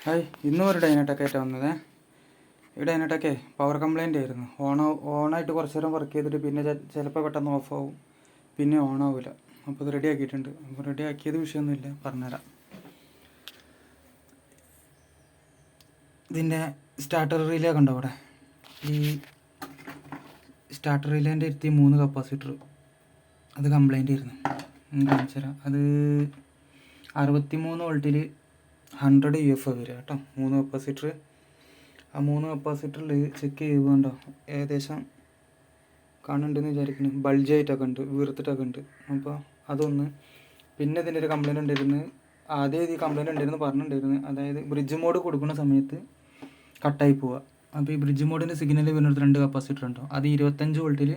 Hi, ഇന്നും ഒരു ഡൈനടെക്കായിട്ട് വന്നത്. ഈ ഡൈനടെക്കെ പവർ കംപ്ലൈൻ്റ് ആയിരുന്നു. ഓണായിട്ട് കുറച്ച് നേരം വർക്ക് ചെയ്തിട്ട് പിന്നെ ചിലപ്പോൾ പെട്ടെന്ന് ഓഫാവും, പിന്നെ ഓണാവില്ല. അപ്പോൾ ഇത് റെഡി ആക്കിയിട്ടുണ്ട്. അപ്പോൾ റെഡി ആക്കിയത് വിഷയമൊന്നുമില്ല, പറഞ്ഞുതരാം. ഇതിൻ്റെ സ്റ്റാർട്ടർ റിലേ കണ്ടോ അവിടെ? ഈ സ്റ്റാർട്ടർ റിലേൻ്റെ ഇരുത്തി 3 കപ്പാസിറ്റർ അത് കംപ്ലൈൻ്റ് ആയിരുന്നു. കാണിച്ചു തരാം. അത് 63 വോൾട്ടിൽ 100 UF വരിക കേട്ടോ. 3 കപ്പാസിറ്റർ. ആ 3 കപ്പാസിറ്ററിൽ ചെക്ക് ചെയ്യുന്നുണ്ടോ, ഏകദേശം കാണുന്നുണ്ടെന്ന് വിചാരിക്കുന്നു. ബൾജായിട്ടൊക്കെ ഉണ്ട്, വീർത്തിട്ടൊക്കെ ഉണ്ട്. അപ്പോൾ അതൊന്ന്. പിന്നെ ഇതിൻ്റെ ഒരു കംപ്ലൈൻറ്റ് ഉണ്ടായിരുന്നു. ആദ്യം ഈ കംപ്ലൈൻറ്റ് ഉണ്ടായിരുന്നു പറഞ്ഞിട്ടുണ്ടായിരുന്നു. അതായത് ബ്രിഡ്ജ് മോഡ് കൊടുക്കുന്ന സമയത്ത് കട്ടായി പോവുക. അപ്പോൾ ഈ ബ്രിഡ്ജ് മോഡിൻ്റെ സിഗ്നൽ വരുന്നത് 2 കപ്പാസിറ്റർ ഉണ്ടോ. അത് 25 വോൾട്ടിൽ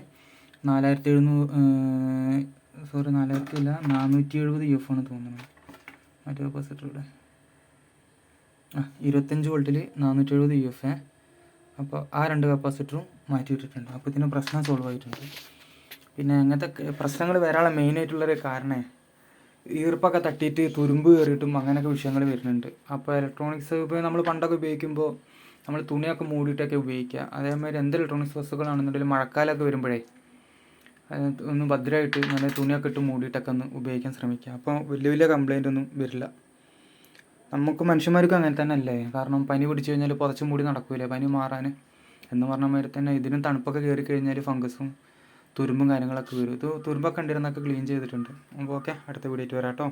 470 UF ആണ് തോന്നുന്നത്. മറ്റേ കപ്പാസിറ്ററുടെ 25 വോൾട്ടിൽ 470 UF. അപ്പോൾ ആ 2 കപ്പാസിറ്ററും മാറ്റി വിട്ടിട്ടുണ്ട്. അപ്പോൾ ഇതിന് പ്രശ്നം സോൾവ് ആയിട്ടുണ്ട്. പിന്നെ അങ്ങനത്തെ പ്രശ്നങ്ങൾ വരാനുള്ള മെയിനായിട്ടുള്ളൊരു കാരണമേ ഈർപ്പൊക്കെ തട്ടിയിട്ട് തുരുമ്പ് കയറിയിട്ടും അങ്ങനെയൊക്കെ വിഷയങ്ങൾ വരുന്നുണ്ട്. അപ്പോൾ ഇലക്ട്രോണിക്സ് ഇപ്പോൾ നമ്മൾ പണ്ടൊക്കെ ഉപയോഗിക്കുമ്പോൾ നമ്മൾ തുണിയൊക്കെ മൂടിയിട്ടൊക്കെ ഉപയോഗിക്കുക. അതേമാതിരി എന്ത് ഇലക്ട്രോണിക്സ് വസ്തുക്കളാണെന്നുണ്ടെങ്കിലും മഴക്കാലമൊക്കെ വരുമ്പോഴേ ഒന്ന് ഭദ്രമായിട്ട് നല്ല തുണിയൊക്കെ ഇട്ട് മൂടിയിട്ടൊക്കെ ഒന്ന് ഉപയോഗിക്കാൻ ശ്രമിക്കുക. അപ്പോൾ വലിയ വലിയ കംപ്ലൈൻ്റ് ഒന്നും വരില്ല. നമുക്ക് മനുഷ്യന്മാർക്കും അങ്ങനെ തന്നെ അല്ലേ? കാരണം പനി പിടിച്ചു കഴിഞ്ഞാൽ പുതച്ച് മൂടി നടക്കില്ല പനി മാറാൻ എന്ന് പറഞ്ഞ മാതിരി തന്നെ ഇതിനും തണുപ്പൊക്കെ കയറി കഴിഞ്ഞാൽ ഫംഗസും തുരുമ്പും കാര്യങ്ങളൊക്കെ വരും. ഇത് തുരുമ്പൊക്കെ ഉണ്ടായിരുന്നൊക്കെ ക്ലീൻ ചെയ്തിട്ടുണ്ട്. അപ്പോൾ ഓക്കെ, അടുത്ത വീഡിയോ ആയിട്ട് വരാം കേട്ടോ.